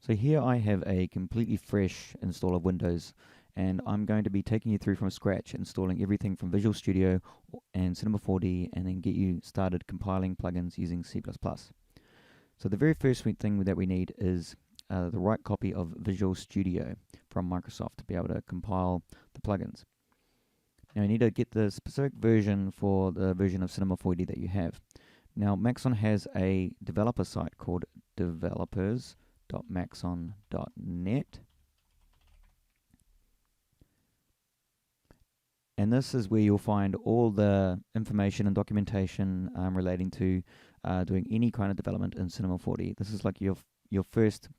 So here I have a completely fresh install of Windows, and I'm going to be taking you through from scratch, installing everything from Visual Studio and Cinema 4D, and then get you started compiling plugins using C++. So the very first thing that we need is the right copy of Visual Studio from Microsoft to be able to compile the plugins. Now you need to get the specific version for the version of Cinema 4D that you have. Now Maxon has a developer site called developers.maxon.net, and this is where you'll find all the information and documentation relating to doing any kind of development in Cinema 4D. This is like your first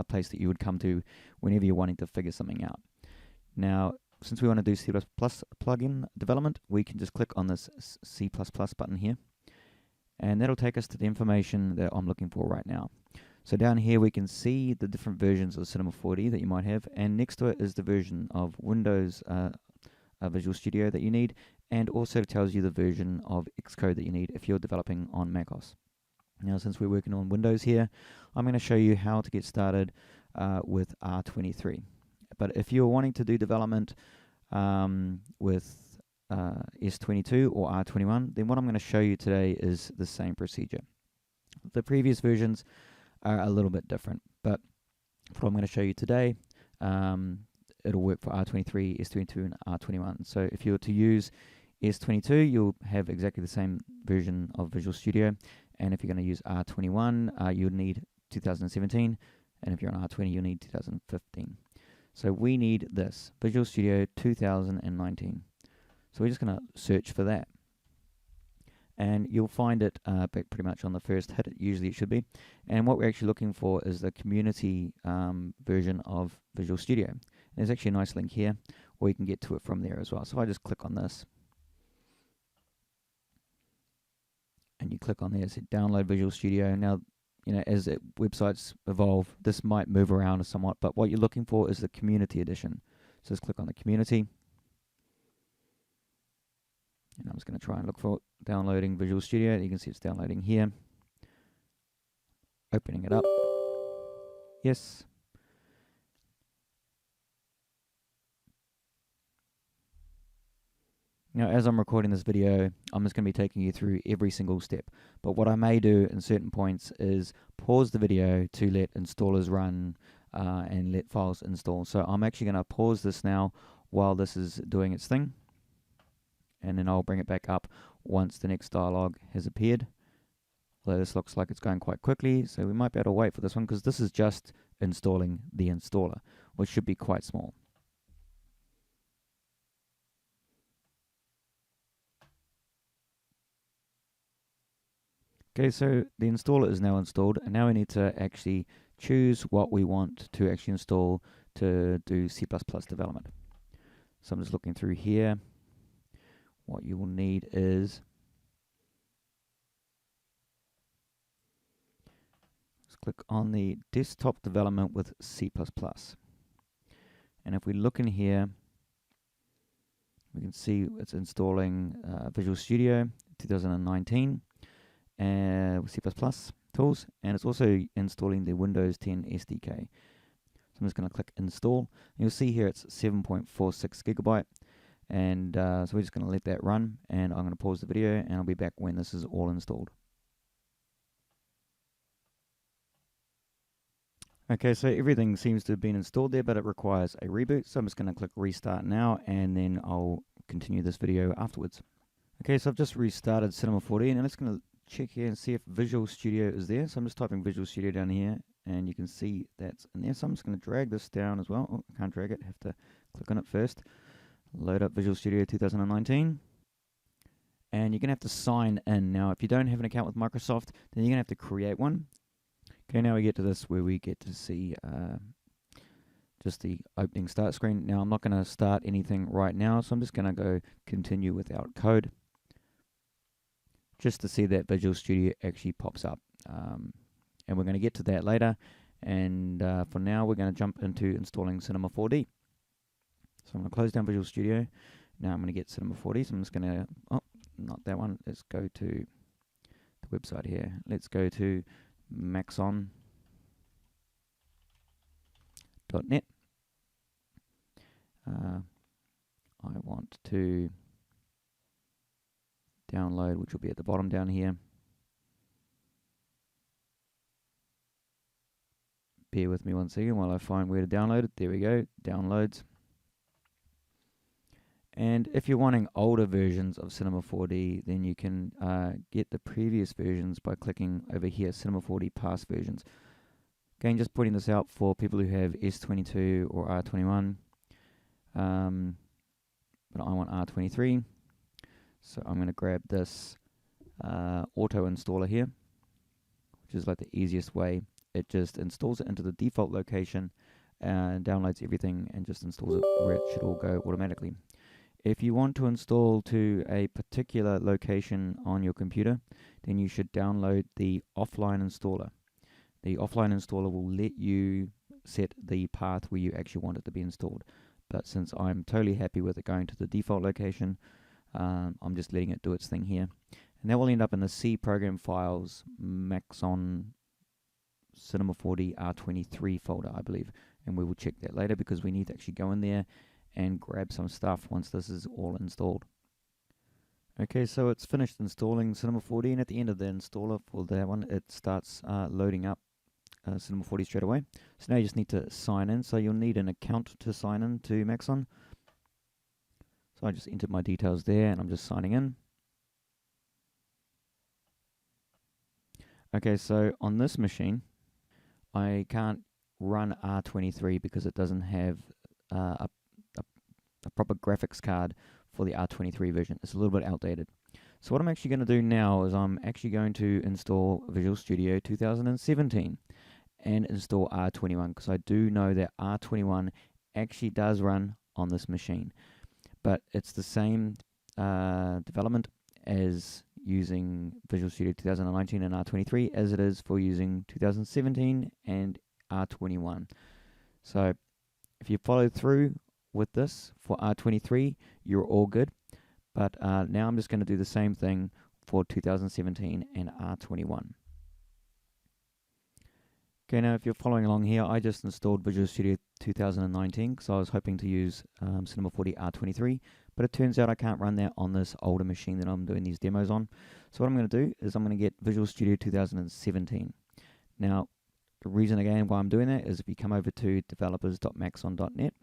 place that you would come to whenever you're wanting to figure something out. Now, since we want to do C++ plugin development, we can just click on this C++ button here, and that'll take us to the information that I'm looking for right now. So down here we can see the different versions of Cinema 4D that you might have, and next to it is the version of Windows Visual Studio that you need, and also tells you the version of Xcode that you need if you're developing on macOS. Now, since we're working on Windows here, I'm going to show you how to get started with R23. But if you're wanting to do development with S22 or R21, then what I'm going to show you today is the same procedure. The previous versions are a little bit different, but what I'm going to show you today, it'll work for R23, S22, and R21. So if you were to use S22, you'll have exactly the same version of Visual Studio, and if you're going to use R21, you'll need 2017, and if you're on R20, you'll need 2015. So we need this, Visual Studio 2019. So we're just going to search for that. And you'll find it pretty much on the first hit, usually it should be. And what we're actually looking for is the community version of Visual Studio. And there's actually a nice link here, or you can get to it from there as well. So if I just click on this, and you click on there, it says download Visual Studio. Now, as websites evolve, this might move around somewhat, but what you're looking for is the community edition. So just click on the community. And I'm just going to try and look for downloading Visual Studio. You can see it's downloading here. Opening it up. Yes. Now, as I'm recording this video, I'm just going to be taking you through every single step. But what I may do in certain points is pause the video to let installers run and let files install. So I'm actually going to pause this now while this is doing its thing. And then I'll bring it back up once the next dialog has appeared. Although this looks like it's going quite quickly, so we might be able to wait for this one because this is just installing the installer, which should be quite small. Okay, so the installer is now installed, and now we need to actually choose what we want to actually install to do C++ development. So I'm just looking through here. What you will need is let's click on the desktop development with C++. And if we look in here, we can see it's installing Visual Studio 2019 with C++ tools, and it's also installing the Windows 10 SDK. So I'm just going to click install. And you'll see here it's 7.46 gigabyte. And so we're just going to let that run, and I'm going to pause the video, and I'll be back when this is all installed. Okay, so everything seems to have been installed there, but it requires a reboot. So I'm just going to click restart now, and then I'll continue this video afterwards. Okay, so I've just restarted Cinema 4D, and I'm just going to check here and see if Visual Studio is there. So I'm just typing Visual Studio down here, and you can see that's in there. So I'm just going to drag this down as well. Oh, I can't drag it, I have to click on it first. Load up Visual Studio 2019. And you're going to have to sign in. Now, if you don't have an account with Microsoft, then you're going to have to create one. Okay, now we get to this where we get to see just the opening start screen. Now, I'm not going to start anything right now, so I'm just going to go continue without code, just to see that Visual Studio actually pops up. And we're going to get to that later. And for now, we're going to jump into installing Cinema 4D. So I'm going to close down Visual Studio. Now I'm going to get Cinema 4D. So I'm just going to, oh, not that one. Let's go to the website here. Let's go to Maxon. cinema40r23.net. I want to download, which will be at the bottom down here. Bear with me 1 second while I find where to download it. There we go, downloads. And if you're wanting older versions of Cinema 4D, then you can get the previous versions by clicking over here, Cinema 4D past versions. Again, just pointing this out for people who have S22 or R21. But I want R23. So I'm going to grab this auto installer here, which is like the easiest way. It just installs it into the default location and downloads everything and just installs it where it should all go automatically. If you want to install to a particular location on your computer, then you should download the offline installer. The offline installer will let you set the path where you actually want it to be installed. But since I'm totally happy with it going to the default location, I'm just letting it do its thing here. And that will end up in the C program files Maxon Cinema 4D R23 folder, I believe. And we will check that later because we need to actually go in there and grab some stuff once this is all installed. Okay, so it's finished installing Cinema 4D, and at the end of the installer for that one, it starts loading up Cinema 4D straight away. So now you just need to sign in. So you'll need an account to sign in to Maxon. So I just entered my details there, and I'm just signing in. Okay, so on this machine, I can't run R23 because it doesn't have a proper graphics card for the R23 version. It's a little bit outdated. So what I'm actually going to do now is I'm actually going to install Visual Studio 2017 and install R21, because I do know that R21 actually does run on this machine, but it's the same development as using Visual Studio 2019 and R23 as it is for using 2017 and R21. So if you follow through with this for R23, you're all good. But now I'm just going to do the same thing for 2017 and R21. Okay, now if you're following along here, I just installed Visual Studio 2019 because I was hoping to use Cinema 4D R23, but it turns out I can't run that on this older machine that I'm doing these demos on. So what I'm going to do is I'm going to get Visual Studio 2017. Now, the reason again why I'm doing that is if you come over to developers.maxon.net,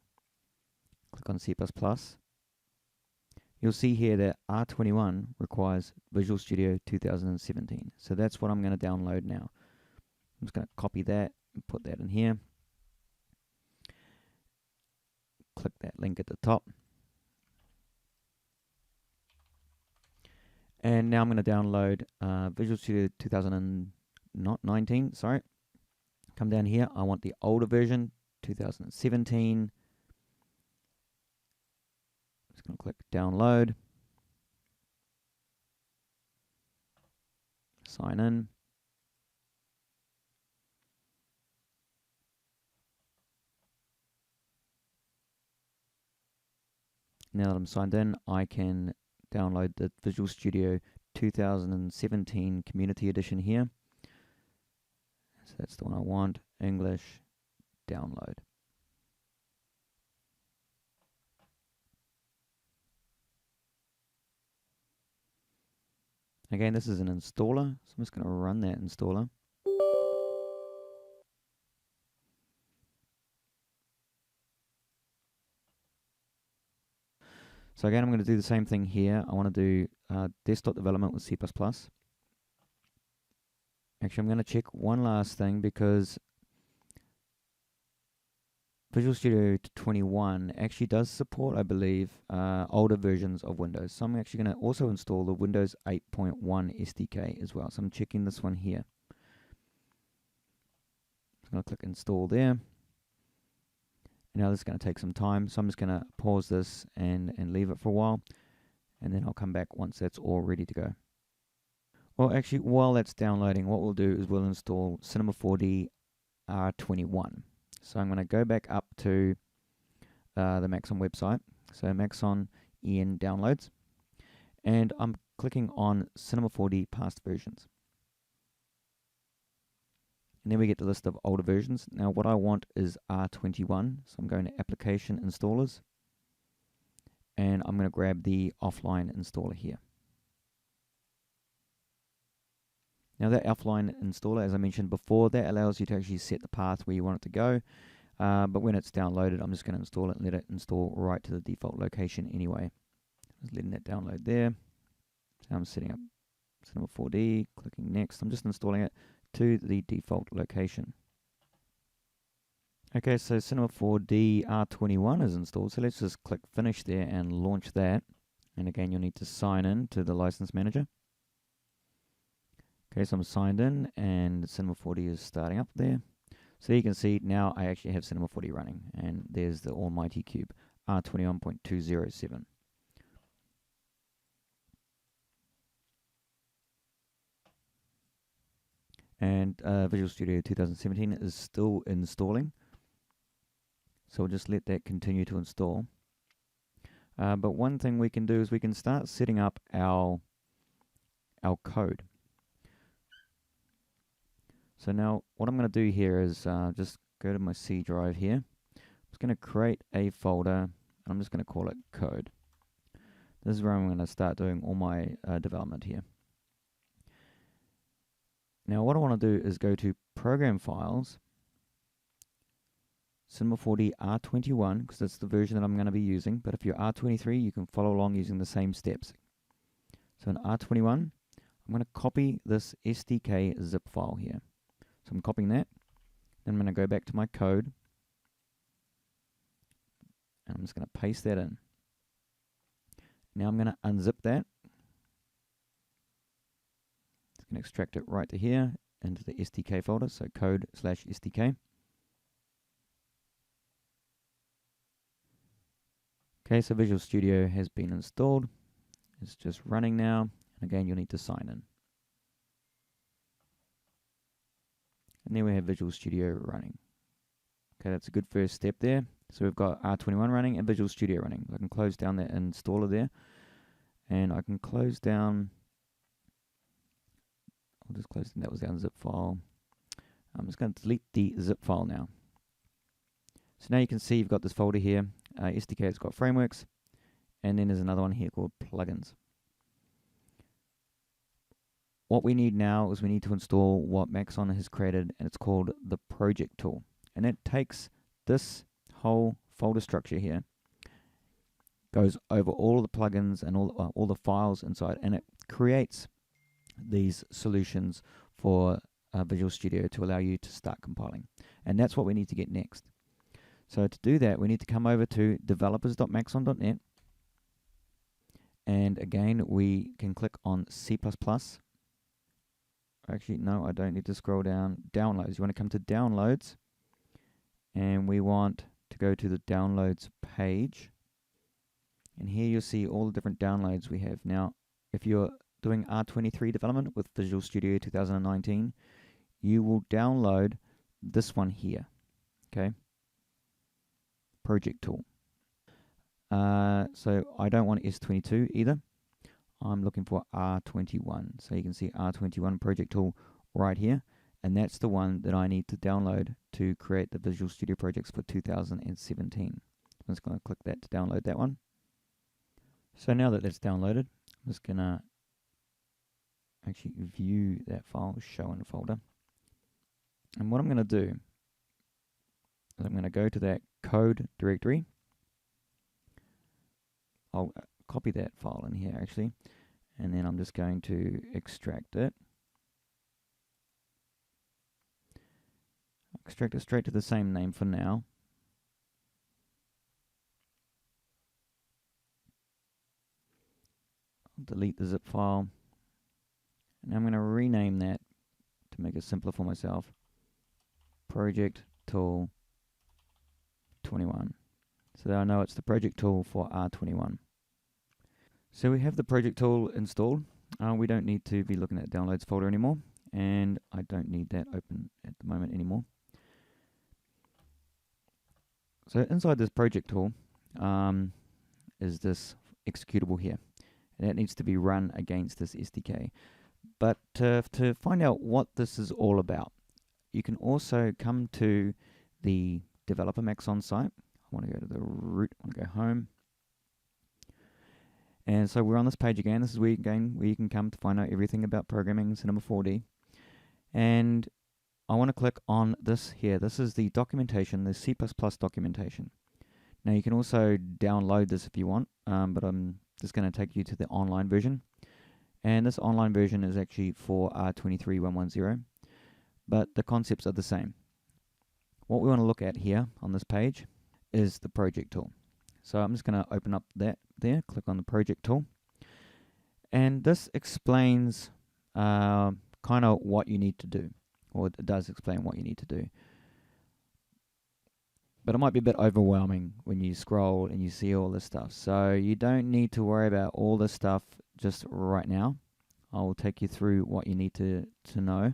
click on C++, you'll see here that R21 requires Visual Studio 2017. So that's what I'm going to download now. I'm just going to copy that and put that in here. Click that link at the top. And now I'm going to download Visual Studio 2019, sorry. Come down here, I want the older version, 2017. Just going to click download. Sign in. Now that I'm signed in, I can download the Visual Studio 2017 Community Edition here. So that's the one I want, English, download. Again, this is an installer, so I'm just going to run that installer. So again, I'm going to do the same thing here. I want to do desktop development with C++. Actually, I'm going to check one last thing because Visual Studio 21 actually does support, I believe, older versions of Windows. So I'm actually going to also install the Windows 8.1 SDK as well. So I'm checking this one here. I'm going to click install there. Now this is going to take some time, so I'm just going to pause this and leave it for a while, and then I'll come back once that's all ready to go. Well, actually, while that's downloading, what we'll do is we'll install Cinema 4D R21. So I'm going to go back up to the Maxon website, so Maxon EN downloads, and I'm clicking on Cinema 4D past versions. And then we get the list of older versions. Now what I want is R21, so I'm going to Application Installers, and I'm going to grab the offline installer here. Now that offline installer, as I mentioned before, that allows you to actually set the path where you want it to go. But when it's downloaded, I'm just going to install it and let it install right to the default location anyway. Just letting that download there. So I'm setting up Cinema 4D, clicking next. I'm just installing it to the default location. Okay, so Cinema 4D R21 is installed, so let's just click finish there and launch that. And again, you'll need to sign in to the license manager. Okay, so I'm signed in and Cinema 4D is starting up there. So you can see now I actually have Cinema 4D running, and there's the almighty cube, R21.207. And Visual Studio 2017 is still installing. So we'll just let that continue to install. But one thing we can do is we can start setting up our code. So now what I'm going to do here is just go to my C drive here. I'm just going to create a folder, and I'm just going to call it code. This is where I'm going to start doing all my development here. Now what I want to do is go to Program Files, Cinema 4D R21, because that's the version that I'm going to be using, but if you're R23, you can follow along using the same steps. So in R21, I'm going to copy this SDK zip file here. So I'm copying that, then I'm going to go back to my code, and I'm just going to paste that in. Now I'm going to unzip that. It's going to extract it right to here into the SDK folder, so code/SDK. Okay, so Visual Studio has been installed. It's just running now. And again, you'll need to sign in. And then we have Visual Studio running. Okay, that's a good first step there. So we've got R21 running and Visual Studio running. I can close down that installer there. And I can close down, I'll just close, that was the unzip file. I'm just going to delete the zip file now. So now you can see you've got this folder here. SDK has got frameworks. And then there's another one here called plugins. What we need now is we need to install what Maxon has created, and it's called the project tool. And it takes this whole folder structure here, goes over all the plugins and all the files inside, and it creates these solutions for Visual Studio to allow you to start compiling. And that's what we need to get next. So to do that, we need to come over to developers.maxon.net. And again, we can click on C++. Actually, no, I don't need to scroll down. Downloads. You want to come to Downloads. And we want to go to the Downloads page. And here you'll see all the different downloads we have. Now, if you're doing R23 development with Visual Studio 2019, you will download this one here. Okay? Project tool. So I don't want S22 either. I'm looking for R21. So you can see R21 project tool right here. And that's the one that I need to download to create the Visual Studio projects for 2017. I'm just going to click that to download that one. So now that that's downloaded, I'm just going to actually view that file, show in the folder. And what I'm going to do is I'm going to go to that code directory. I'll copy that file in here actually, and then I'm just going to extract it. Extract it straight to the same name for now. I'll delete the zip file, and I'm going to rename that to make it simpler for myself. Project tool 21. So that I know it's the project tool for R21. So we have the project tool installed. We don't need to be looking at the downloads folder anymore, and I don't need that open at the moment anymore. So inside this project tool is this executable here, and that needs to be run against this SDK. But to find out what this is all about, you can also come to the developer Max on site. I want to go to the root, I want to go home. And so we're on this page again. This is where you can come to find out everything about programming in Cinema 4D. And I want to click on this here. This is the documentation, the C++ documentation. Now you can also download this if you want, but I'm just going to take you to the online version. And this online version is actually for R23 110, but the concepts are the same. What we want to look at here on this page is the project tool. So I'm just going to open up that there, click on the project tool. And this explains kind of what you need to do, or it does explain what you need to do. But it might be a bit overwhelming when you scroll and you see all this stuff. So you don't need to worry about all this stuff just right now. I'll take you through what you need to know.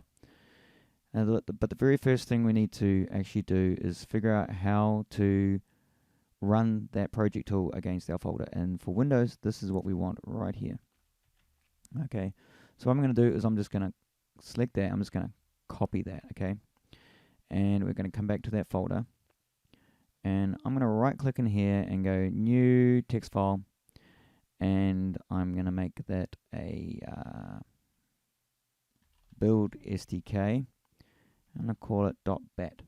But the very first thing we need to actually do is figure out how to run that project tool against our folder. And for Windows, this is what we want right here. Okay, so what I'm going to do is I'm just going to select that. I'm just going to copy that, okay? And we're going to come back to that folder. And I'm going to right click in here and go new text file. And I'm going to make that a build SDK. I'm going to call it .bat.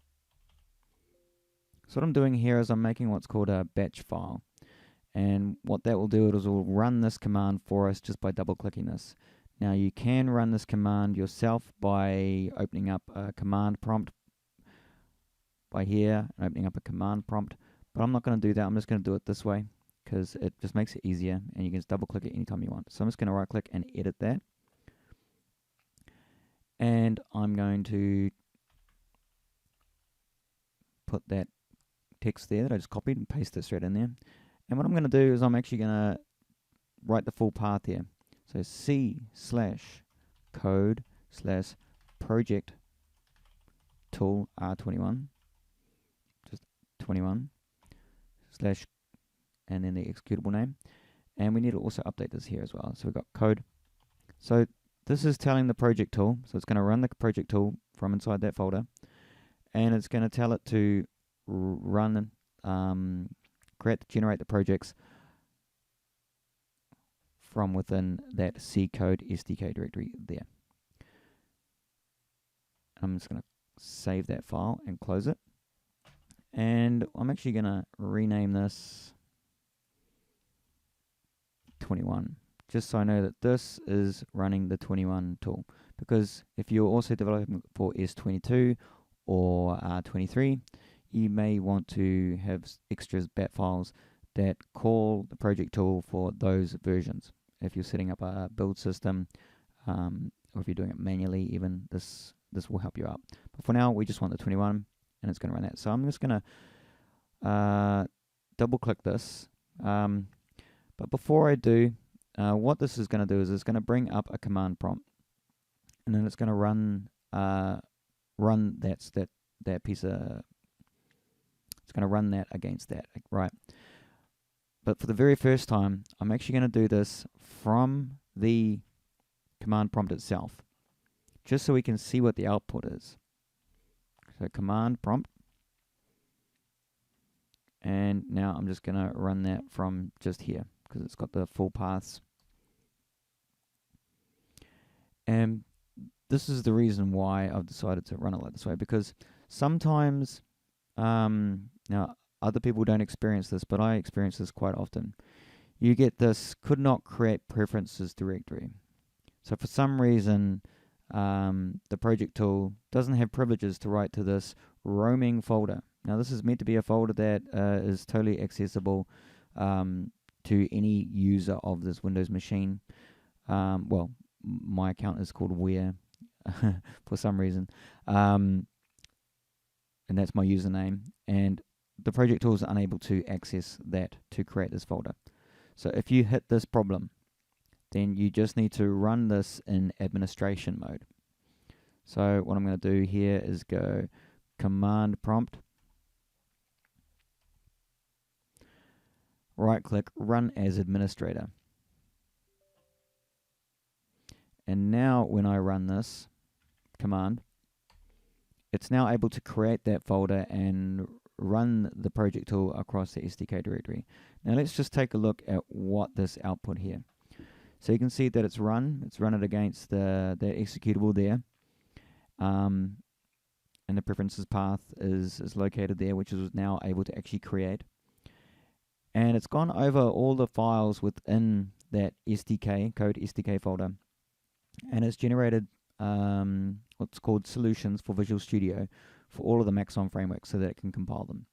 So what I'm doing here is I'm making what's called a batch file. And what that will do is it will run this command for us just by double clicking this. Now you can run this command yourself by opening up a command prompt by here and opening up a command prompt. But I'm not going to do that. I'm just going to do it this way because it just makes it easier and you can just double click it anytime you want. So I'm just going to right click and edit that. And I'm going to put that text there that I just copied and paste it straight in there. And what I'm going to do is I'm actually going to write the full path here. So C/code/project tool R21, just 21 slash, and then the executable name. And we need to also update this here as well. So we've got code. So this is telling the project tool. So it's going to run the project tool from inside that folder. And it's going to tell it to run, generate the projects from within that C code SDK directory there. I'm just going to save that file and close it. And I'm actually going to rename this 21, just so I know that this is running the 21 tool. Because if you're also developing for S22 or R23, you may want to have extras bat files that call the project tool for those versions. If you're setting up a build system, or if you're doing it manually, even this will help you out. But for now, we just want the 21, and it's going to run that. So I'm just going to double click this. But before I do, what this is going to do is it's going to bring up a command prompt, and then it's going to run that piece of. It's going to run that against that, right? But for the very first time, I'm actually going to do this from the command prompt itself, just so we can see what the output is. So command prompt. And now I'm just going to run that from just here, because it's got the full paths. And this is the reason why I've decided to run it like this way, because sometimes, now other people don't experience this, but I experience this quite often. You get this could not create preferences directory. So for some reason, the project tool doesn't have privileges to write to this roaming folder. Now this is meant to be a folder that is totally accessible to any user of this Windows machine. Well, my account is called Where for some reason, and that's my username. And the project tool is unable to access that to create this folder. So if you hit this problem, then you just need to run this in administration mode. So what I'm going to do here is go command prompt, right click, run as administrator. And now when I run this command, it's now able to create that folder and run the project tool across the SDK directory. Now let's just take a look at what this output here. So you can see that it's run it against the executable there. And the preferences path is located there, which is now able to actually create. And it's gone over all the files within that SDK, code SDK folder, and it's generated what's called solutions for Visual Studio for all of the Maxon frameworks so that it can compile them.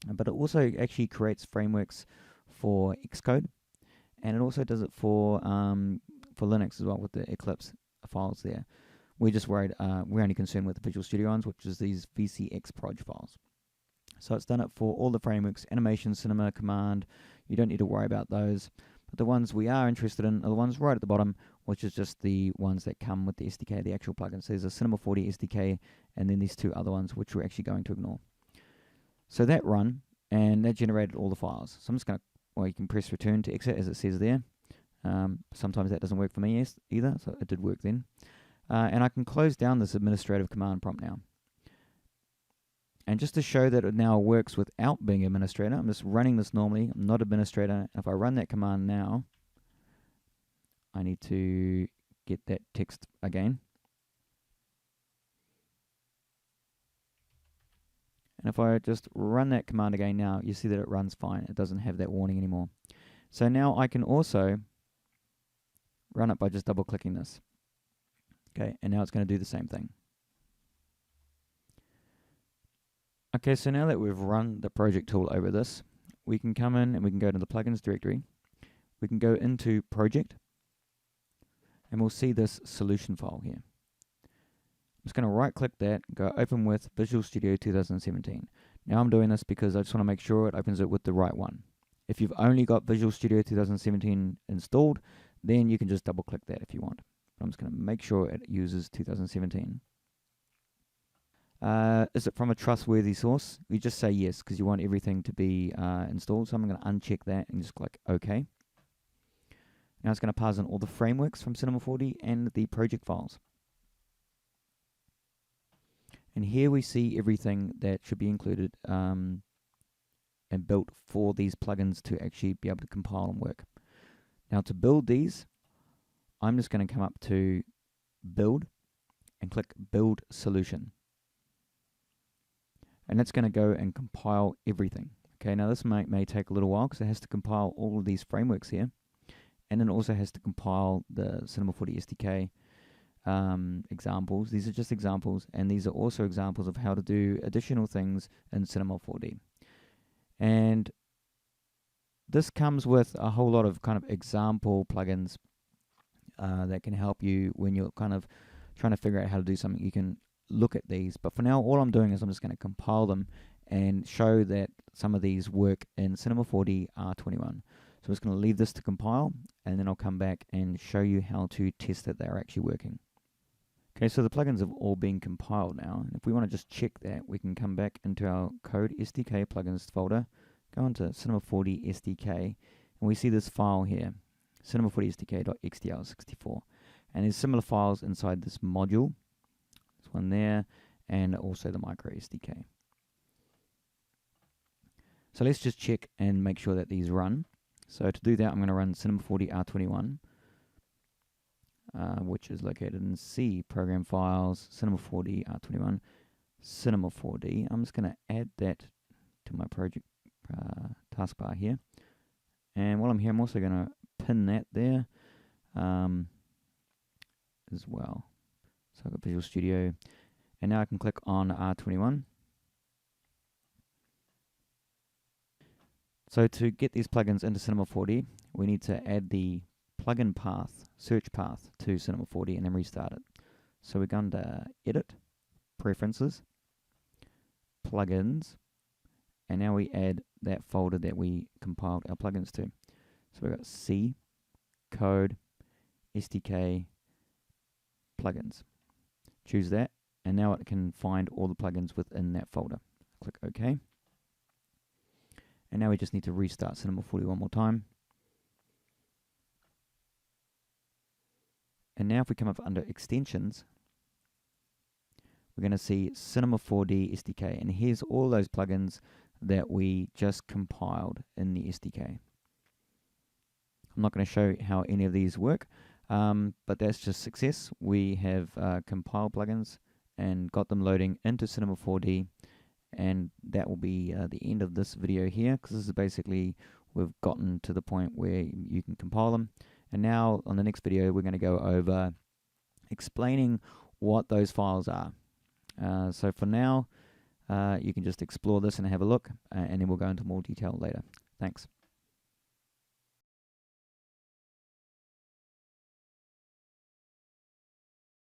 But it also actually creates frameworks for Xcode, and it also does it for Linux as well with the Eclipse files there. We're just worried, we're only concerned with the Visual Studio ones, which is these VCX proj files. So it's done it for all the frameworks, animation, cinema, command. You don't need to worry about those. But the ones we are interested in are the ones right at the bottom, which is just the ones that come with the SDK, the actual plugins. So there's a Cinema 4D SDK, and then these two other ones, which we're actually going to ignore. So that run, and that generated all the files. So I'm just going to, well, you can press return to exit as it says there. Sometimes that doesn't work for me either, so it did work then. And I can close down this administrative command prompt now. And just to show that it now works without being administrator, I'm just running this normally. I'm not administrator. If I run that command now, I need to get that text again. And if I just run that command again now, you see that it runs fine. It doesn't have that warning anymore. So now I can also run it by just double clicking this. Okay, and now it's going to do the same thing. Okay, so now that we've run the project tool over this, we can come in and we can go to the plugins directory. We can go into project, and we'll see this solution file here. I'm just going to right click that, go open with Visual Studio 2017. Now I'm doing this because I just want to make sure it opens it with the right one. If you've only got Visual Studio 2017 installed, then you can just double click that if you want. But I'm just going to make sure it uses 2017. Is it from a trustworthy source? You just say yes because you want everything to be installed. So I'm going to uncheck that and just click OK. Now it's going to pass in all the frameworks from Cinema 4D and the project files. And here we see everything that should be included and built for these plugins to actually be able to compile and work. Now to build these, I'm just going to come up to Build and click Build Solution. And it's going to go and compile everything. Okay, now this may take a little while because it has to compile all of these frameworks here. And then it also has to compile the Cinema 4D SDK examples. These are just examples, and these are also examples of how to do additional things in Cinema 4D. And this comes with a whole lot of kind of example plugins that can help you when you're kind of trying to figure out how to do something. You can look at these, but for now all I'm doing is I'm just going to compile them and show that some of these work in Cinema 4D R21. So I'm just going to leave this to compile, and then I'll come back and show you how to test that they're actually working. Okay, so the plugins have all been compiled now, and if we want to just check that, we can come back into our code SDK plugins folder, go into Cinema 4D SDK, and we see this file here, Cinema 4D SDK.xdl64, and there's similar files inside this module. This one there, and also the micro SDK. So let's just check and make sure that these run. So to do that, I'm going to run Cinema 4D R21, which is located in C, Program Files, Cinema 4D R21, Cinema 4D. I'm just going to add that to my project taskbar here. And while I'm here, I'm also going to pin that there as well. So I've got Visual Studio, and now I can click on R21. So to get these plugins into Cinema 4D, we need to add the plugin path, search path to Cinema 4D and then restart it. So we're going to Edit, Preferences, Plugins, and now we add that folder that we compiled our plugins to. So we've got C, Code, SDK, Plugins. Choose that, and now it can find all the plugins within that folder. Click OK. And now we just need to restart Cinema 4D one more time. And now if we come up under Extensions, we're going to see Cinema 4D SDK. And here's all those plugins that we just compiled in the SDK. I'm not going to show how any of these work, but that's just success. We have compiled plugins and got them loading into Cinema 4D, and that will be the end of this video here, because this is basically, we've gotten to the point where you can compile them. And now on the next video, we're going to go over explaining what those files are. So for now, you can just explore this and have a look, and then we'll go into more detail later. Thanks.